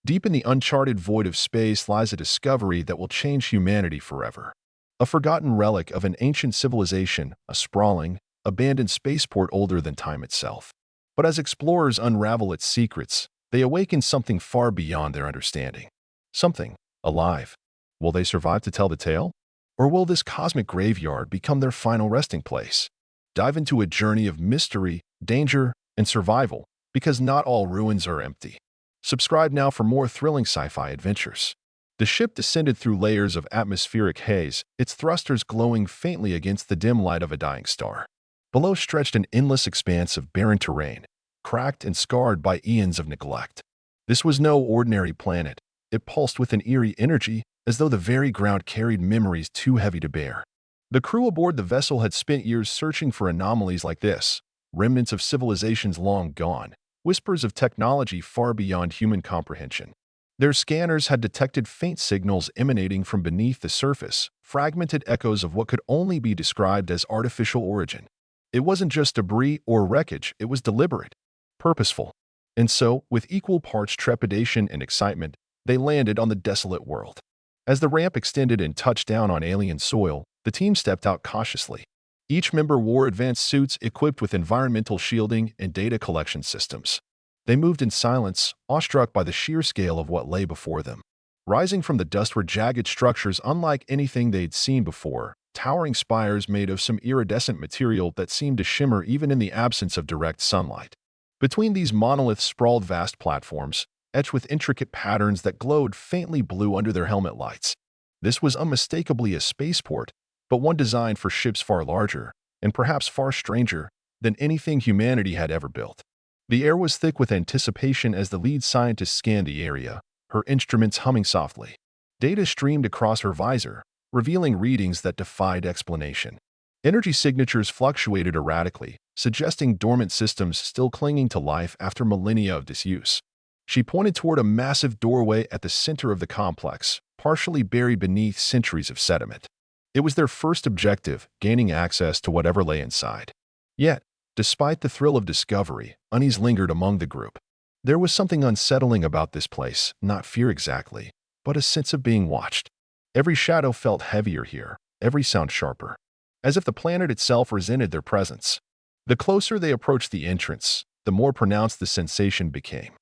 Deep in the uncharted void of space lies a discovery that will change humanity forever. A forgotten relic of an ancient civilization, a sprawling, abandoned spaceport older than time itself. But as explorers unravel its secrets, they awaken something far beyond their understanding. Something alive. Will they survive to tell the tale? Or will this cosmic graveyard become their final resting place? Dive into a journey of mystery, danger, and survival, because not all ruins are empty. Subscribe now for more thrilling sci-fi adventures. The ship descended through layers of atmospheric haze, its thrusters glowing faintly against the dim light of a dying star. Below stretched an endless expanse of barren terrain, cracked and scarred by eons of neglect. This was no ordinary planet. It pulsed with an eerie energy, as though the very ground carried memories too heavy to bear. The crew aboard the vessel had spent years searching for anomalies like this, remnants of civilizations long gone, whispers of technology far beyond human comprehension. Their scanners had detected faint signals emanating from beneath the surface, fragmented echoes of what could only be described as artificial origin. It wasn't just debris or wreckage, it was deliberate, purposeful. And so, with equal parts trepidation and excitement, they landed on the desolate world. As the ramp extended and touched down on alien soil, the team stepped out cautiously. Each member wore advanced suits equipped with environmental shielding and data collection systems. They moved in silence, awestruck by the sheer scale of what lay before them. Rising from the dust were jagged structures unlike anything they'd seen before, towering spires made of some iridescent material that seemed to shimmer even in the absence of direct sunlight. Between these monoliths sprawled vast platforms, etched with intricate patterns that glowed faintly blue under their helmet lights. This was unmistakably a spaceport, but one designed for ships far larger, and perhaps far stranger, than anything humanity had ever built. The air was thick with anticipation as the lead scientist scanned the area, her instruments humming softly. Data streamed across her visor, revealing readings that defied explanation. Energy signatures fluctuated erratically, suggesting dormant systems still clinging to life after millennia of disuse. She pointed toward a massive doorway at the center of the complex, partially buried beneath centuries of sediment. It was their first objective, gaining access to whatever lay inside. Yet, despite the thrill of discovery, unease lingered among the group. There was something unsettling about this place, not fear exactly, but a sense of being watched. Every shadow felt heavier here, every sound sharper, as if the planet itself resented their presence. The closer they approached the entrance, the more pronounced the sensation became.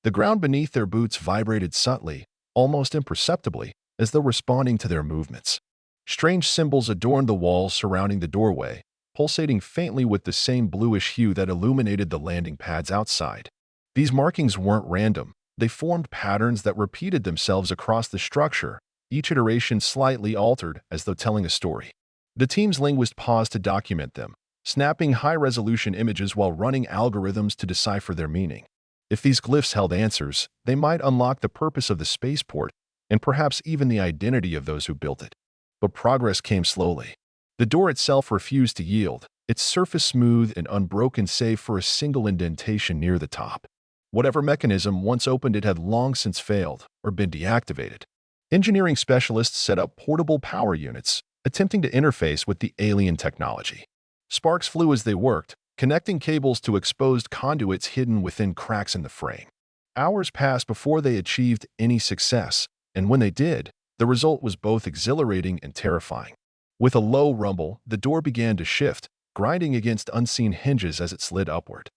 The ground beneath their boots vibrated subtly, almost imperceptibly, as though responding to their movements. Strange symbols adorned the walls surrounding the doorway, pulsating faintly with the same bluish hue that illuminated the landing pads outside. These markings weren't random. They formed patterns that repeated themselves across the structure, each iteration slightly altered as though telling a story. The team's linguist paused to document them, snapping high-resolution images while running algorithms to decipher their meaning. If these glyphs held answers, they might unlock the purpose of the spaceport and perhaps even the identity of those who built it. But progress came slowly. The door itself refused to yield, its surface smooth and unbroken save for a single indentation near the top. Whatever mechanism once opened it had long since failed or been deactivated. Engineering specialists set up portable power units, attempting to interface with the alien technology. Sparks flew as they worked, connecting cables to exposed conduits hidden within cracks in the frame. Hours passed before they achieved any success, and when they did, the result was both exhilarating and terrifying. With a low rumble, the door began to shift, grinding against unseen hinges as it slid upward.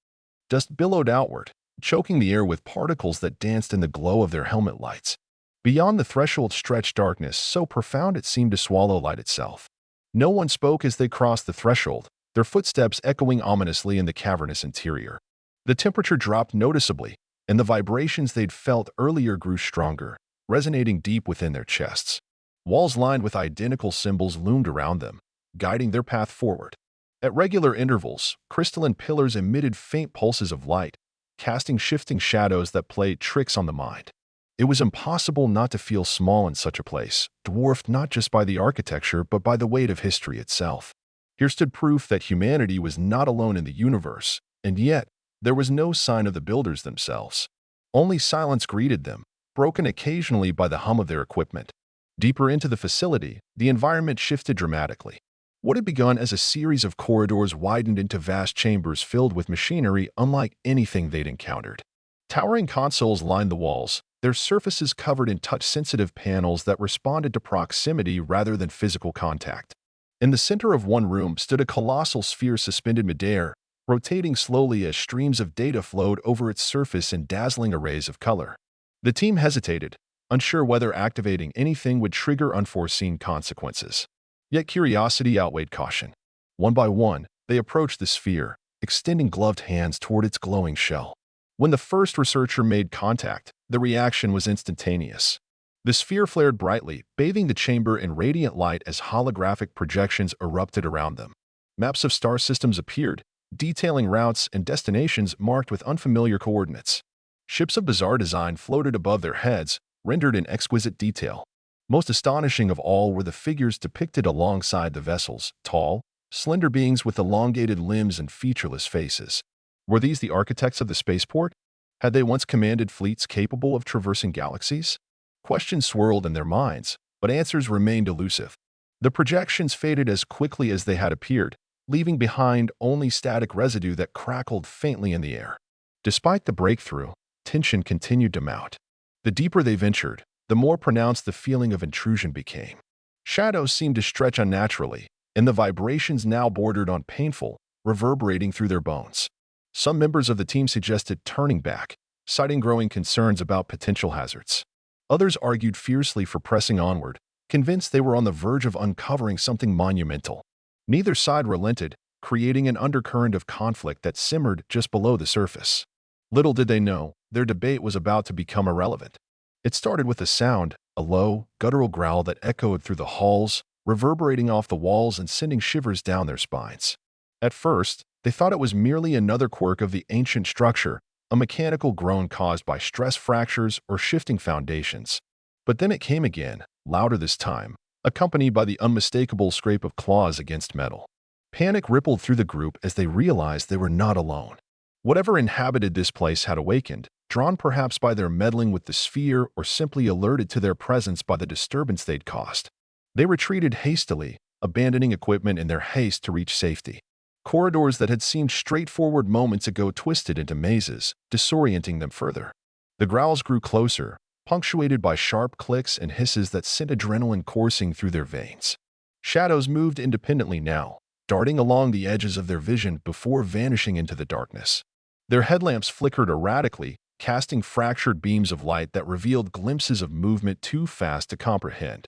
Dust billowed outward, choking the air with particles that danced in the glow of their helmet lights. Beyond the threshold stretched darkness so profound it seemed to swallow light itself. No one spoke as they crossed the threshold, their footsteps echoing ominously in the cavernous interior. The temperature dropped noticeably, and the vibrations they'd felt earlier grew stronger, resonating deep within their chests. Walls lined with identical symbols loomed around them, guiding their path forward. At regular intervals, crystalline pillars emitted faint pulses of light, casting shifting shadows that played tricks on the mind. It was impossible not to feel small in such a place, dwarfed not just by the architecture but by the weight of history itself. Here stood proof that humanity was not alone in the universe, and yet there was no sign of the builders themselves. Only silence greeted them, broken occasionally by the hum of their equipment. Deeper into the facility, the environment shifted dramatically. What had begun as a series of corridors widened into vast chambers filled with machinery unlike anything they'd encountered. Towering consoles lined the walls, their surfaces covered in touch-sensitive panels that responded to proximity rather than physical contact. In the center of one room stood a colossal sphere suspended midair, rotating slowly as streams of data flowed over its surface in dazzling arrays of color. The team hesitated, unsure whether activating anything would trigger unforeseen consequences. Yet curiosity outweighed caution. One by one, they approached the sphere, extending gloved hands toward its glowing shell. When the first researcher made contact, the reaction was instantaneous. The sphere flared brightly, bathing the chamber in radiant light as holographic projections erupted around them. Maps of star systems appeared, detailing routes and destinations marked with unfamiliar coordinates. Ships of bizarre design floated above their heads, rendered in exquisite detail. Most astonishing of all were the figures depicted alongside the vessels, tall, slender beings with elongated limbs and featureless faces. Were these the architects of the spaceport? Had they once commanded fleets capable of traversing galaxies? Questions swirled in their minds, but answers remained elusive. The projections faded as quickly as they had appeared, leaving behind only static residue that crackled faintly in the air. Despite the breakthrough, tension continued to mount. The deeper they ventured, the more pronounced the feeling of intrusion became. Shadows seemed to stretch unnaturally, and the vibrations now bordered on painful, reverberating through their bones. Some members of the team suggested turning back, citing growing concerns about potential hazards. Others argued fiercely for pressing onward, convinced they were on the verge of uncovering something monumental. Neither side relented, creating an undercurrent of conflict that simmered just below the surface. Little did they know, their debate was about to become irrelevant. It started with a sound, a low, guttural growl that echoed through the halls, reverberating off the walls and sending shivers down their spines. At first, they thought it was merely another quirk of the ancient structure, a mechanical groan caused by stress fractures or shifting foundations. But then it came again, louder this time, accompanied by the unmistakable scrape of claws against metal. Panic rippled through the group as they realized they were not alone. Whatever inhabited this place had awakened, drawn perhaps by their meddling with the sphere or simply alerted to their presence by the disturbance they'd caused. They retreated hastily, abandoning equipment in their haste to reach safety. Corridors that had seemed straightforward moments ago twisted into mazes, disorienting them further. The growls grew closer, punctuated by sharp clicks and hisses that sent adrenaline coursing through their veins. Shadows moved independently now, darting along the edges of their vision before vanishing into the darkness. Their headlamps flickered erratically, casting fractured beams of light that revealed glimpses of movement too fast to comprehend.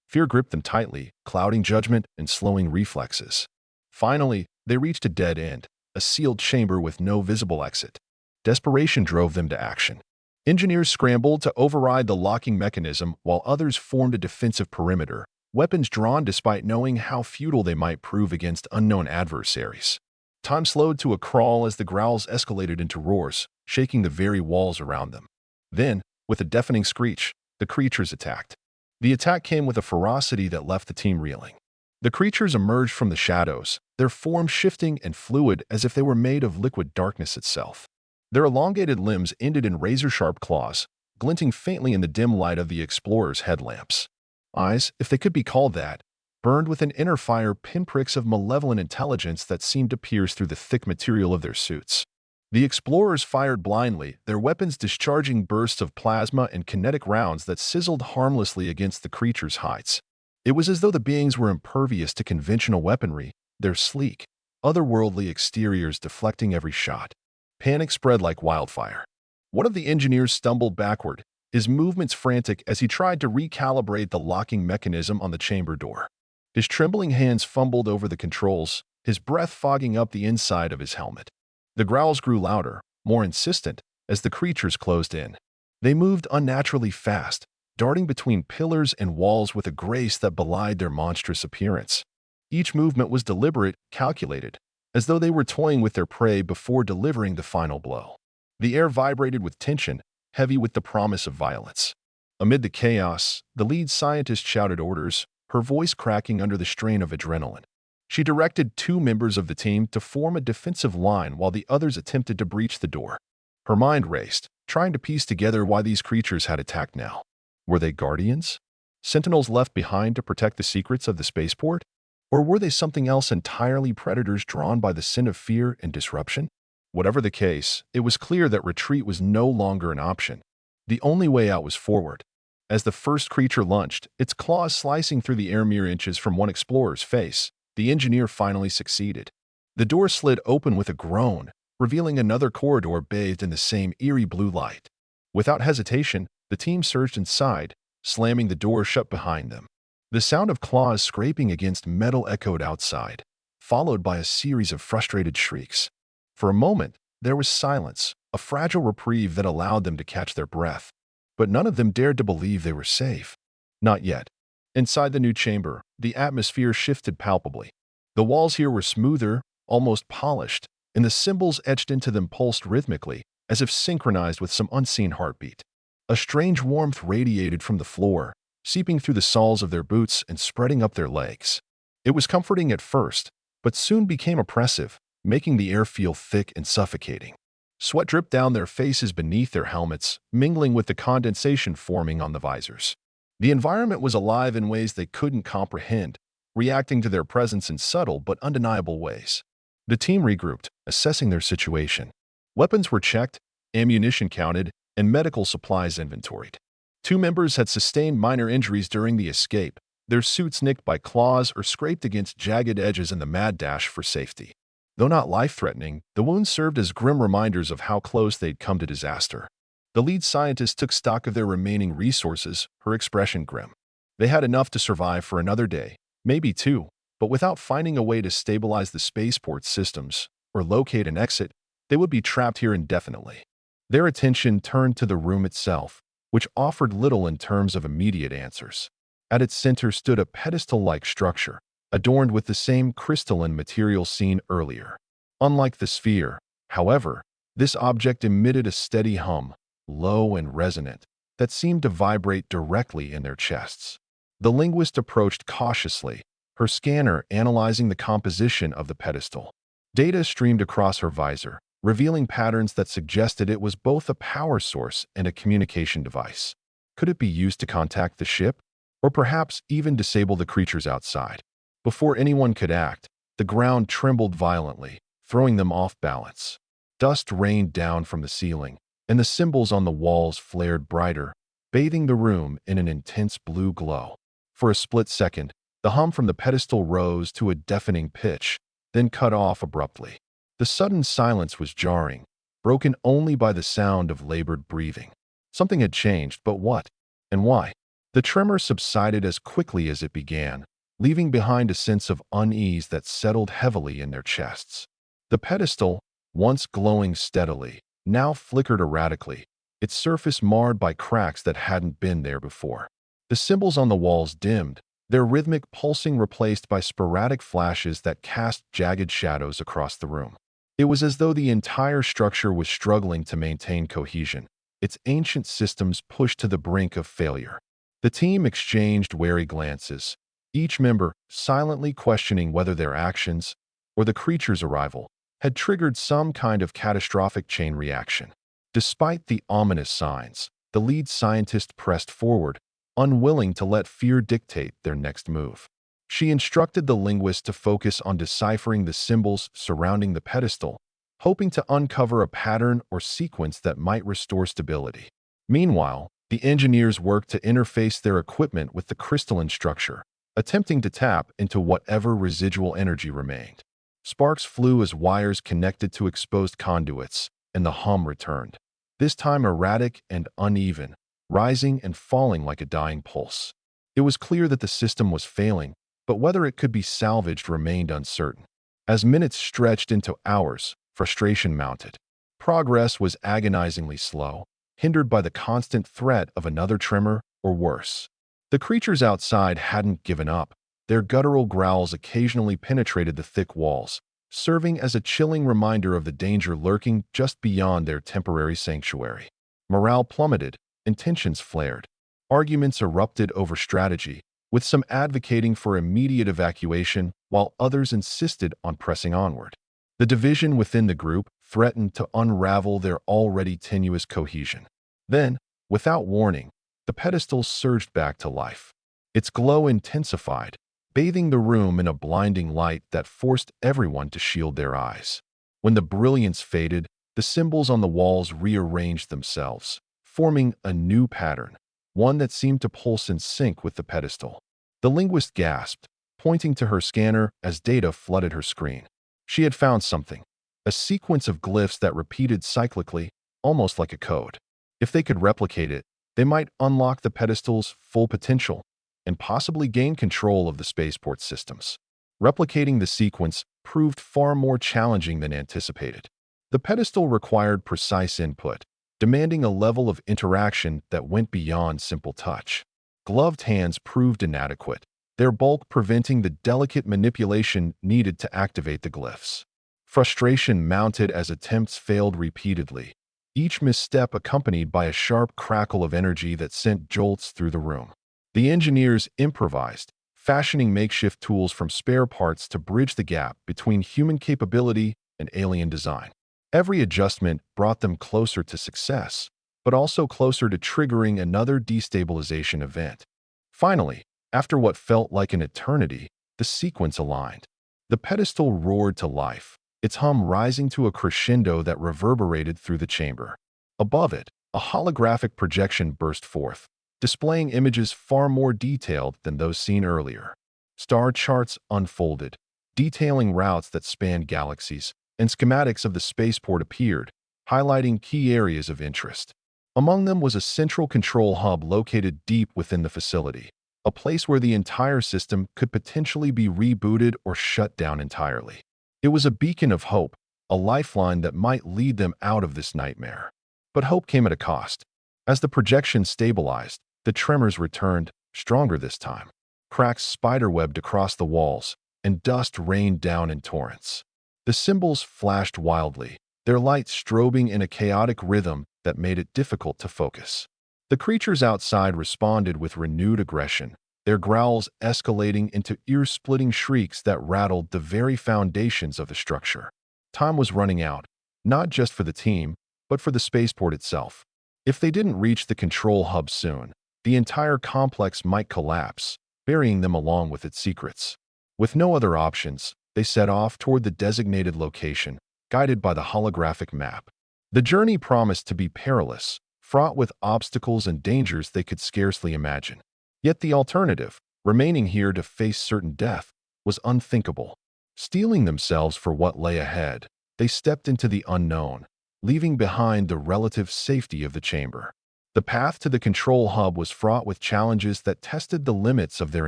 Fear gripped them tightly, clouding judgment and slowing reflexes. Finally, they reached a dead end, a sealed chamber with no visible exit. Desperation drove them to action. Engineers scrambled to override the locking mechanism while others formed a defensive perimeter, weapons drawn despite knowing how futile they might prove against unknown adversaries. Time slowed to a crawl as the growls escalated into roars, shaking the very walls around them. Then, with a deafening screech, the creatures attacked. The attack came with a ferocity that left the team reeling. The creatures emerged from the shadows, their forms shifting and fluid as if they were made of liquid darkness itself. Their elongated limbs ended in razor-sharp claws, glinting faintly in the dim light of the explorers' headlamps. Eyes, if they could be called that, burned with an inner fire, pinpricks of malevolent intelligence that seemed to pierce through the thick material of their suits. The explorers fired blindly, their weapons discharging bursts of plasma and kinetic rounds that sizzled harmlessly against the creatures' hides. It was as though the beings were impervious to conventional weaponry, their sleek, otherworldly exteriors deflecting every shot. Panic spread like wildfire. One of the engineers stumbled backward, his movements frantic as he tried to recalibrate the locking mechanism on the chamber door. His trembling hands fumbled over the controls, his breath fogging up the inside of his helmet. The growls grew louder, more insistent, as the creatures closed in. They moved unnaturally fast, darting between pillars and walls with a grace that belied their monstrous appearance. Each movement was deliberate, calculated, as though they were toying with their prey before delivering the final blow. The air vibrated with tension, heavy with the promise of violence. Amid the chaos, the lead scientist shouted orders, her voice cracking under the strain of adrenaline. She directed two members of the team to form a defensive line while the others attempted to breach the door. Her mind raced, trying to piece together why these creatures had attacked now. Were they guardians? Sentinels left behind to protect the secrets of the spaceport? Or were they something else entirely, predators drawn by the sin of fear and disruption? Whatever the case, it was clear that retreat was no longer an option. The only way out was forward. As the first creature lunged, its claws slicing through the air mere inches from one explorer's face, the engineer finally succeeded. The door slid open with a groan, revealing another corridor bathed in the same eerie blue light. Without hesitation, the team surged inside, slamming the door shut behind them. The sound of claws scraping against metal echoed outside, followed by a series of frustrated shrieks. For a moment, there was silence, a fragile reprieve that allowed them to catch their breath. But none of them dared to believe they were safe. Not yet. Inside the new chamber, the atmosphere shifted palpably. The walls here were smoother, almost polished, and the symbols etched into them pulsed rhythmically, as if synchronized with some unseen heartbeat. A strange warmth radiated from the floor, seeping through the soles of their boots and spreading up their legs. It was comforting at first, but soon became oppressive, making the air feel thick and suffocating. Sweat dripped down their faces beneath their helmets, mingling with the condensation forming on the visors. The environment was alive in ways they couldn't comprehend, reacting to their presence in subtle but undeniable ways. The team regrouped, assessing their situation. Weapons were checked, ammunition counted, and medical supplies inventoried. 2 members had sustained minor injuries during the escape, their suits nicked by claws or scraped against jagged edges in the mad dash for safety. Though not life-threatening, the wounds served as grim reminders of how close they'd come to disaster. The lead scientist took stock of their remaining resources, her expression grim. They had enough to survive for another day, maybe 2, but without finding a way to stabilize the spaceport systems or locate an exit, they would be trapped here indefinitely. Their attention turned to the room itself, which offered little in terms of immediate answers. At its center stood a pedestal-like structure, adorned with the same crystalline material seen earlier. Unlike the sphere, however, this object emitted a steady hum, low and resonant, that seemed to vibrate directly in their chests. The linguist approached cautiously, her scanner analyzing the composition of the pedestal. Data streamed across her visor, revealing patterns that suggested it was both a power source and a communication device. Could it be used to contact the ship? Or perhaps even disable the creatures outside? Before anyone could act, the ground trembled violently, throwing them off balance. Dust rained down from the ceiling, and the symbols on the walls flared brighter, bathing the room in an intense blue glow. For a split second, the hum from the pedestal rose to a deafening pitch, then cut off abruptly. The sudden silence was jarring, broken only by the sound of labored breathing. Something had changed, but what? And why? The tremor subsided as quickly as it began, leaving behind a sense of unease that settled heavily in their chests. The pedestal, once glowing steadily, now flickered erratically, its surface marred by cracks that hadn't been there before. The symbols on the walls dimmed, their rhythmic pulsing replaced by sporadic flashes that cast jagged shadows across the room. It was as though the entire structure was struggling to maintain cohesion, its ancient systems pushed to the brink of failure. The team exchanged wary glances, each member silently questioning whether their actions, or the creature's arrival, had triggered some kind of catastrophic chain reaction. Despite the ominous signs, the lead scientist pressed forward, unwilling to let fear dictate their next move. She instructed the linguist to focus on deciphering the symbols surrounding the pedestal, hoping to uncover a pattern or sequence that might restore stability. Meanwhile, the engineers worked to interface their equipment with the crystalline structure, attempting to tap into whatever residual energy remained. Sparks flew as wires connected to exposed conduits, and the hum returned, this time erratic and uneven, rising and falling like a dying pulse. It was clear that the system was failing, but whether it could be salvaged remained uncertain. As minutes stretched into hours, frustration mounted. Progress was agonizingly slow, hindered by the constant threat of another tremor or worse. The creatures outside hadn't given up. Their guttural growls occasionally penetrated the thick walls, serving as a chilling reminder of the danger lurking just beyond their temporary sanctuary. Morale plummeted, intentions flared. Arguments erupted over strategy, with some advocating for immediate evacuation while others insisted on pressing onward. The division within the group threatened to unravel their already tenuous cohesion. Then, without warning, the pedestal surged back to life. Its glow intensified, bathing the room in a blinding light that forced everyone to shield their eyes. When the brilliance faded, the symbols on the walls rearranged themselves, forming a new pattern, one that seemed to pulse in sync with the pedestal. The linguist gasped, pointing to her scanner as data flooded her screen. She had found something, a sequence of glyphs that repeated cyclically, almost like a code. If they could replicate it, they might unlock the pedestal's full potential and possibly gain control of the spaceport systems. Replicating the sequence proved far more challenging than anticipated. The pedestal required precise input, demanding a level of interaction that went beyond simple touch. Gloved hands proved inadequate, their bulk preventing the delicate manipulation needed to activate the glyphs. Frustration mounted as attempts failed repeatedly, each misstep accompanied by a sharp crackle of energy that sent jolts through the room. The engineers improvised, fashioning makeshift tools from spare parts to bridge the gap between human capability and alien design. Every adjustment brought them closer to success, but also closer to triggering another destabilization event. Finally, after what felt like an eternity, the sequence aligned. The pedestal roared to life, its hum rising to a crescendo that reverberated through the chamber. Above it, a holographic projection burst forth, displaying images far more detailed than those seen earlier. Star charts unfolded, detailing routes that spanned galaxies, and schematics of the spaceport appeared, highlighting key areas of interest. Among them was a central control hub located deep within the facility, a place where the entire system could potentially be rebooted or shut down entirely. It was a beacon of hope, a lifeline that might lead them out of this nightmare. But hope came at a cost. As the projection stabilized, the tremors returned, stronger this time. Cracks spiderwebbed across the walls, and dust rained down in torrents. The symbols flashed wildly, their lights strobing in a chaotic rhythm that made it difficult to focus. The creatures outside responded with renewed aggression, their growls escalating into ear-splitting shrieks that rattled the very foundations of the structure. Time was running out, not just for the team, but for the spaceport itself. If they didn't reach the control hub soon, the entire complex might collapse, burying them along with its secrets. With no other options, they set off toward the designated location, guided by the holographic map. The journey promised to be perilous, fraught with obstacles and dangers they could scarcely imagine. Yet the alternative, remaining here to face certain death, was unthinkable. Steeling themselves for what lay ahead, they stepped into the unknown, leaving behind the relative safety of the chamber. The path to the control hub was fraught with challenges that tested the limits of their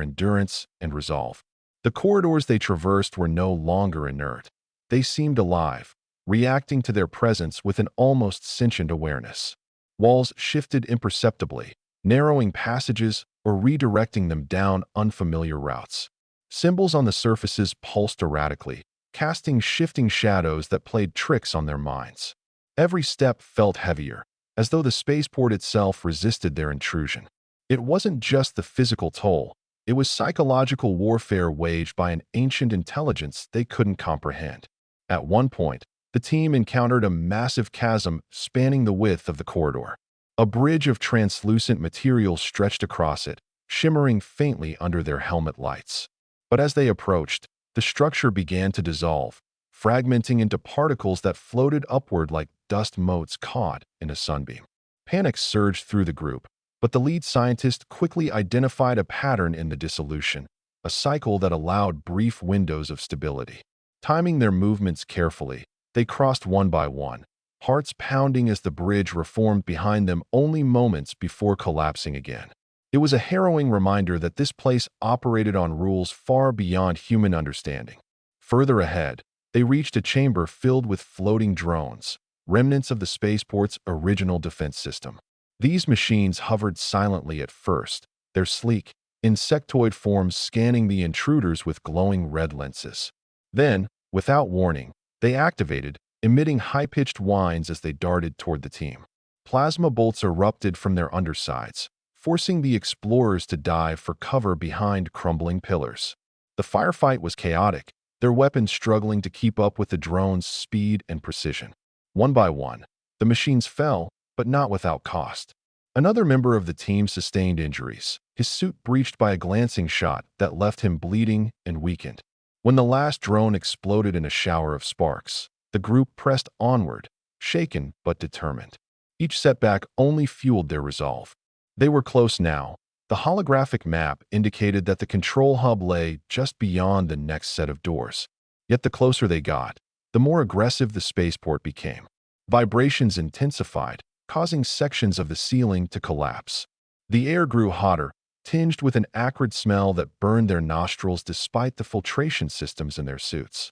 endurance and resolve. The corridors they traversed were no longer inert. They seemed alive, reacting to their presence with an almost sentient awareness. Walls shifted imperceptibly, narrowing passages or redirecting them down unfamiliar routes. Symbols on the surfaces pulsed erratically, casting shifting shadows that played tricks on their minds. Every step felt heavier, as though the spaceport itself resisted their intrusion. It wasn't just the physical toll, it was psychological warfare waged by an ancient intelligence they couldn't comprehend. At one point, the team encountered a massive chasm spanning the width of the corridor. A bridge of translucent material stretched across it, shimmering faintly under their helmet lights. But as they approached, the structure began to dissolve, fragmenting into particles that floated upward like dust motes caught in a sunbeam. Panic surged through the group, but the lead scientist quickly identified a pattern in the dissolution, a cycle that allowed brief windows of stability. Timing their movements carefully, they crossed one by one, hearts pounding as the bridge reformed behind them only moments before collapsing again. It was a harrowing reminder that this place operated on rules far beyond human understanding. Further ahead, they reached a chamber filled with floating drones, remnants of the spaceport's original defense system. These machines hovered silently at first, their sleek, insectoid forms scanning the intruders with glowing red lenses. Then, without warning, they activated, emitting high-pitched whines as they darted toward the team. Plasma bolts erupted from their undersides, forcing the explorers to dive for cover behind crumbling pillars. The firefight was chaotic, their weapons struggling to keep up with the drones' speed and precision. One by one, the machines fell, but not without cost. Another member of the team sustained injuries, his suit breached by a glancing shot that left him bleeding and weakened. When the last drone exploded in a shower of sparks, the group pressed onward, shaken but determined. Each setback only fueled their resolve. They were close now. The holographic map indicated that the control hub lay just beyond the next set of doors. Yet the closer they got, the more aggressive the spaceport became. Vibrations intensified, causing sections of the ceiling to collapse. The air grew hotter, tinged with an acrid smell that burned their nostrils despite the filtration systems in their suits.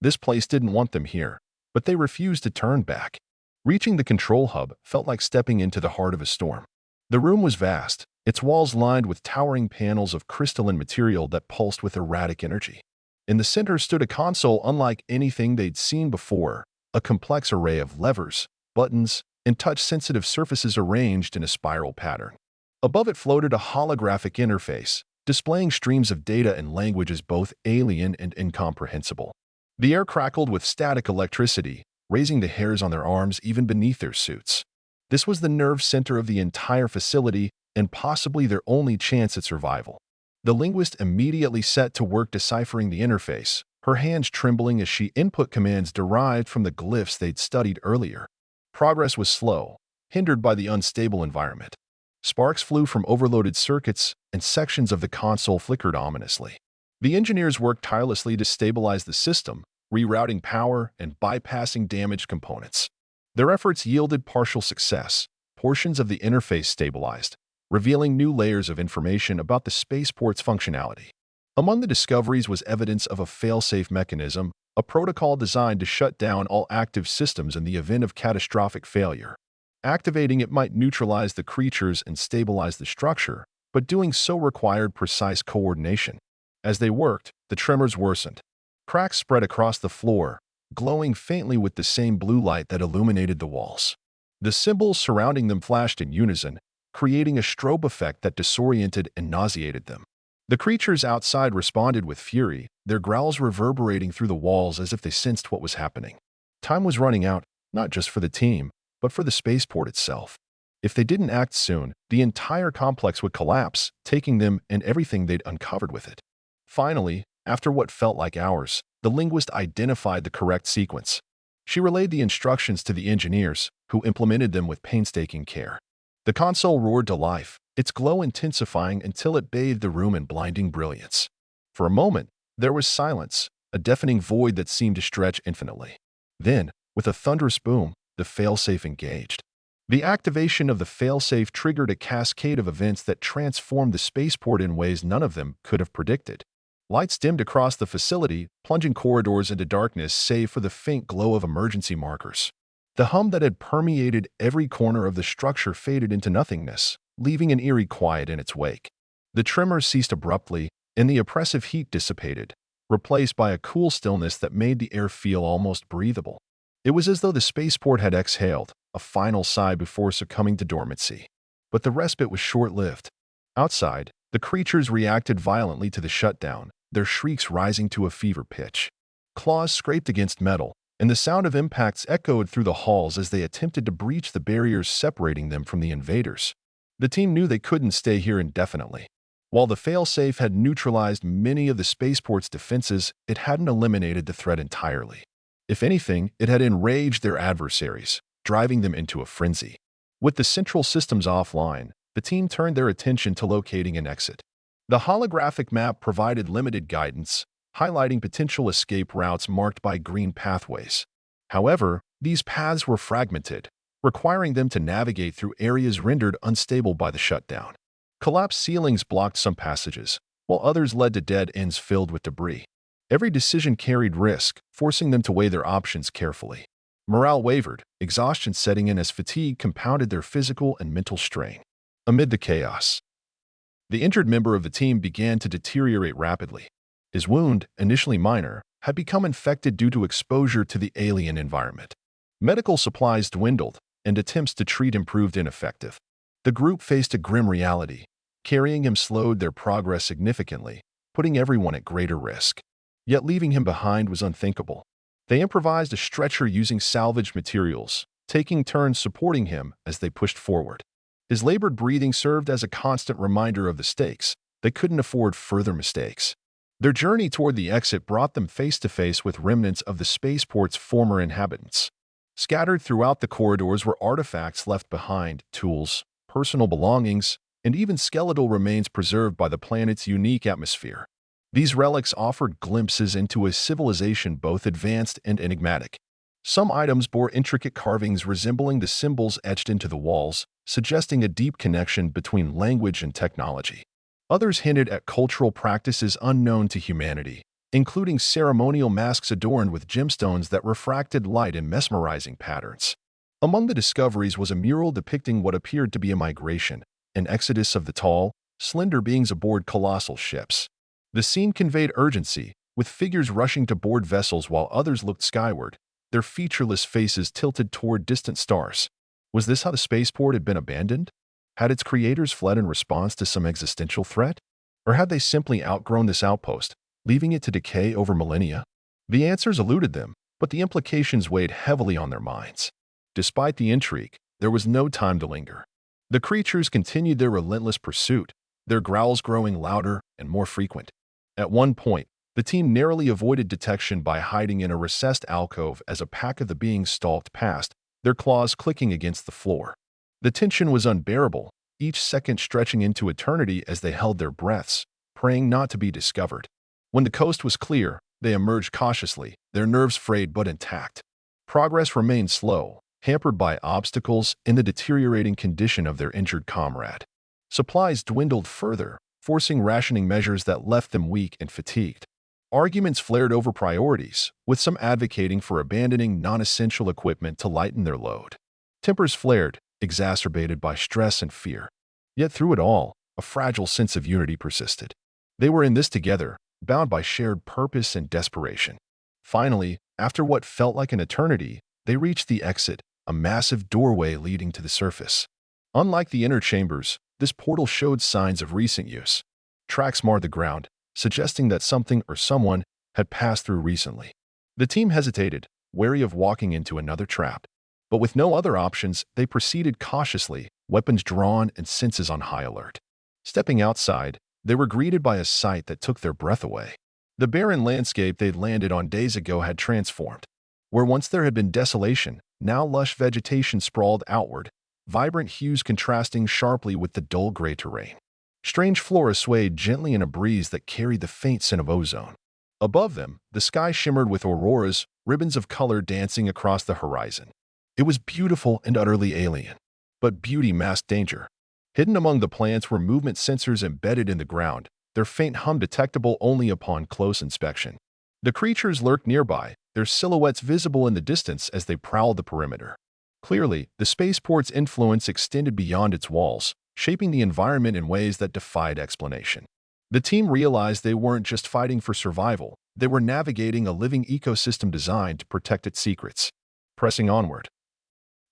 This place didn't want them here, but they refused to turn back. Reaching the control hub felt like stepping into the heart of a storm. The room was vast, its walls lined with towering panels of crystalline material that pulsed with erratic energy. In the center stood a console unlike anything they'd seen before, a complex array of levers, buttons, and touch-sensitive surfaces arranged in a spiral pattern. Above it floated a holographic interface, displaying streams of data in languages both alien and incomprehensible. The air crackled with static electricity, raising the hairs on their arms even beneath their suits. This was the nerve center of the entire facility and possibly their only chance at survival. The linguist immediately set to work deciphering the interface, her hands trembling as she input commands derived from the glyphs they'd studied earlier. Progress was slow, hindered by the unstable environment. Sparks flew from overloaded circuits, and sections of the console flickered ominously. The engineers worked tirelessly to stabilize the system, rerouting power and bypassing damaged components. Their efforts yielded partial success. Portions of the interface stabilized, revealing new layers of information about the spaceport's functionality. Among the discoveries was evidence of a fail-safe mechanism, a protocol designed to shut down all active systems in the event of catastrophic failure. Activating it might neutralize the creatures and stabilize the structure, but doing so required precise coordination. As they worked, the tremors worsened. Cracks spread across the floor, glowing faintly with the same blue light that illuminated the walls. The symbols surrounding them flashed in unison, creating a strobe effect that disoriented and nauseated them. The creatures outside responded with fury, their growls reverberating through the walls as if they sensed what was happening. Time was running out, not just for the team, but for the spaceport itself. If they didn't act soon, the entire complex would collapse, taking them and everything they'd uncovered with it. Finally, after what felt like hours, the linguist identified the correct sequence. She relayed the instructions to the engineers, who implemented them with painstaking care. The console roared to life, its glow intensifying until it bathed the room in blinding brilliance. For a moment, there was silence, a deafening void that seemed to stretch infinitely. Then, with a thunderous boom, the failsafe engaged. The activation of the failsafe triggered a cascade of events that transformed the spaceport in ways none of them could have predicted. Lights dimmed across the facility, plunging corridors into darkness save for the faint glow of emergency markers. The hum that had permeated every corner of the structure faded into nothingness, leaving an eerie quiet in its wake. The tremors ceased abruptly, and the oppressive heat dissipated, replaced by a cool stillness that made the air feel almost breathable. It was as though the spaceport had exhaled, a final sigh before succumbing to dormancy. But the respite was short-lived. Outside, the creatures reacted violently to the shutdown, their shrieks rising to a fever pitch. Claws scraped against metal, and the sound of impacts echoed through the halls as they attempted to breach the barriers separating them from the invaders. The team knew they couldn't stay here indefinitely. While the failsafe had neutralized many of the spaceport's defenses, it hadn't eliminated the threat entirely. If anything, it had enraged their adversaries, driving them into a frenzy. With the central systems offline, the team turned their attention to locating an exit. The holographic map provided limited guidance, highlighting potential escape routes marked by green pathways. However, these paths were fragmented, requiring them to navigate through areas rendered unstable by the shutdown. Collapsed ceilings blocked some passages, while others led to dead ends filled with debris. Every decision carried risk, forcing them to weigh their options carefully. Morale wavered, exhaustion setting in as fatigue compounded their physical and mental strain. Amid the chaos, the injured member of the team began to deteriorate rapidly. His wound, initially minor, had become infected due to exposure to the alien environment. Medical supplies dwindled, and attempts to treat him proved ineffective. The group faced a grim reality. Carrying him slowed their progress significantly, putting everyone at greater risk. Yet leaving him behind was unthinkable. They improvised a stretcher using salvaged materials, taking turns supporting him as they pushed forward. His labored breathing served as a constant reminder of the stakes. They couldn't afford further mistakes. Their journey toward the exit brought them face to face with remnants of the spaceport's former inhabitants. Scattered throughout the corridors were artifacts left behind, tools, personal belongings, and even skeletal remains preserved by the planet's unique atmosphere. These relics offered glimpses into a civilization both advanced and enigmatic. Some items bore intricate carvings resembling the symbols etched into the walls, suggesting a deep connection between language and technology. Others hinted at cultural practices unknown to humanity, including ceremonial masks adorned with gemstones that refracted light in mesmerizing patterns. Among the discoveries was a mural depicting what appeared to be a migration, an exodus of the tall, slender beings aboard colossal ships. The scene conveyed urgency, with figures rushing to board vessels while others looked skyward, their featureless faces tilted toward distant stars. Was this how the spaceport had been abandoned? Had its creators fled in response to some existential threat? Or had they simply outgrown this outpost, leaving it to decay over millennia? The answers eluded them, but the implications weighed heavily on their minds. Despite the intrigue, there was no time to linger. The creatures continued their relentless pursuit, their growls growing louder and more frequent. At one point, the team narrowly avoided detection by hiding in a recessed alcove as a pack of the beings stalked past, their claws clicking against the floor. The tension was unbearable, each second stretching into eternity as they held their breaths, praying not to be discovered. When the coast was clear, they emerged cautiously, their nerves frayed but intact. Progress remained slow, hampered by obstacles and the deteriorating condition of their injured comrade. Supplies dwindled further, forcing rationing measures that left them weak and fatigued. Arguments flared over priorities, with some advocating for abandoning non-essential equipment to lighten their load. Tempers flared, exacerbated by stress and fear. Yet through it all, a fragile sense of unity persisted. They were in this together, bound by shared purpose and desperation. Finally, after what felt like an eternity, they reached the exit, a massive doorway leading to the surface. Unlike the inner chambers, this portal showed signs of recent use. Tracks marred the ground, suggesting that something or someone had passed through recently. The team hesitated, wary of walking into another trap. But with no other options, they proceeded cautiously, weapons drawn and senses on high alert. Stepping outside, they were greeted by a sight that took their breath away. The barren landscape they'd landed on days ago had transformed. Where once there had been desolation, now lush vegetation sprawled outward, vibrant hues contrasting sharply with the dull gray terrain. Strange flora swayed gently in a breeze that carried the faint scent of ozone. Above them, the sky shimmered with auroras, ribbons of color dancing across the horizon. It was beautiful and utterly alien. But beauty masked danger. Hidden among the plants were movement sensors embedded in the ground, their faint hum detectable only upon close inspection. The creatures lurked nearby, their silhouettes visible in the distance as they prowled the perimeter. Clearly, the spaceport's influence extended beyond its walls, shaping the environment in ways that defied explanation. The team realized they weren't just fighting for survival, they were navigating a living ecosystem designed to protect its secrets. Pressing onward,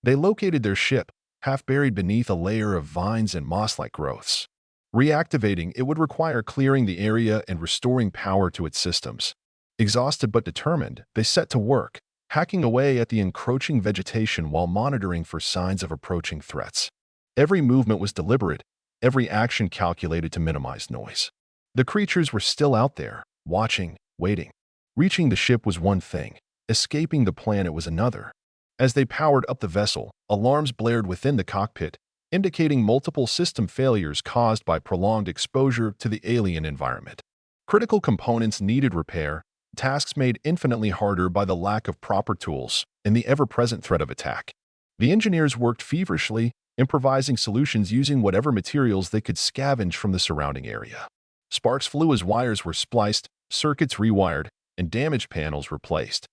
they located their ship, half buried beneath a layer of vines and moss-like growths. Reactivating it would require clearing the area and restoring power to its systems. Exhausted but determined, they set to work, hacking away at the encroaching vegetation while monitoring for signs of approaching threats. Every movement was deliberate, every action calculated to minimize noise. The creatures were still out there, watching, waiting. Reaching the ship was one thing, escaping the planet was another. As they powered up the vessel, alarms blared within the cockpit, indicating multiple system failures caused by prolonged exposure to the alien environment. Critical components needed repair, tasks made infinitely harder by the lack of proper tools and the ever-present threat of attack. The engineers worked feverishly, improvising solutions using whatever materials they could scavenge from the surrounding area. Sparks flew as wires were spliced, circuits rewired, and damaged panels replaced.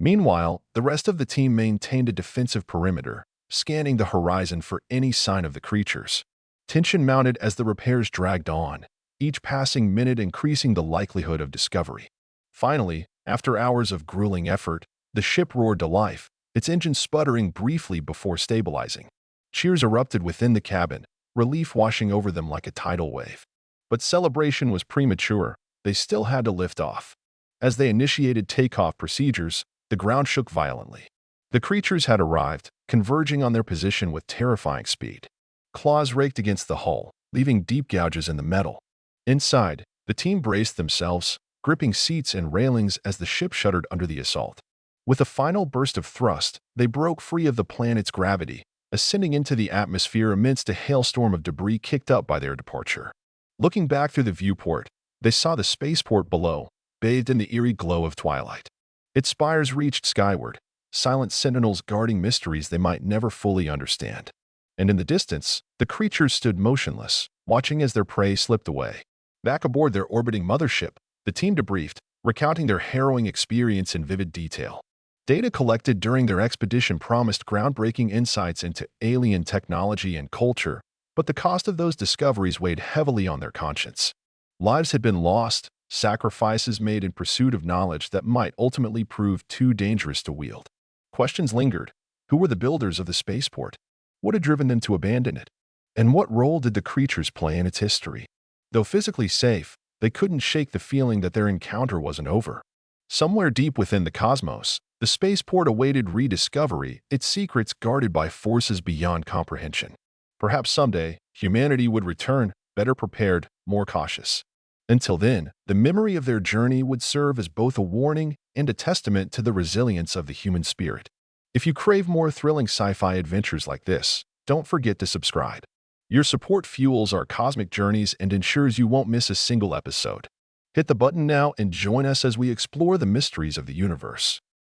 Meanwhile, the rest of the team maintained a defensive perimeter, scanning the horizon for any sign of the creatures. Tension mounted as the repairs dragged on, each passing minute increasing the likelihood of discovery. Finally, after hours of grueling effort, the ship roared to life, its engine sputtering briefly before stabilizing. Cheers erupted within the cabin, relief washing over them like a tidal wave. But celebration was premature, they still had to lift off. As they initiated takeoff procedures, the ground shook violently. The creatures had arrived, converging on their position with terrifying speed. Claws raked against the hull, leaving deep gouges in the metal. Inside, the team braced themselves, gripping seats and railings as the ship shuddered under the assault. With a final burst of thrust, they broke free of the planet's gravity, ascending into the atmosphere amidst a hailstorm of debris kicked up by their departure. Looking back through the viewport, they saw the spaceport below, bathed in the eerie glow of twilight. Its spires reached skyward, silent sentinels guarding mysteries they might never fully understand. And in the distance, the creatures stood motionless, watching as their prey slipped away. Back aboard their orbiting mothership, the team debriefed, recounting their harrowing experience in vivid detail. Data collected during their expedition promised groundbreaking insights into alien technology and culture, but the cost of those discoveries weighed heavily on their conscience. Lives had been lost, sacrifices made in pursuit of knowledge that might ultimately prove too dangerous to wield. Questions lingered. Who were the builders of the spaceport? What had driven them to abandon it? And what role did the creatures play in its history? Though physically safe, they couldn't shake the feeling that their encounter wasn't over. Somewhere deep within the cosmos, the spaceport awaited rediscovery, its secrets guarded by forces beyond comprehension. Perhaps someday, humanity would return, better prepared, more cautious. Until then, the memory of their journey would serve as both a warning and a testament to the resilience of the human spirit. If you crave more thrilling sci-fi adventures like this, don't forget to subscribe. Your support fuels our cosmic journeys and ensures you won't miss a single episode. Hit the button now and join us as we explore the mysteries of the universe.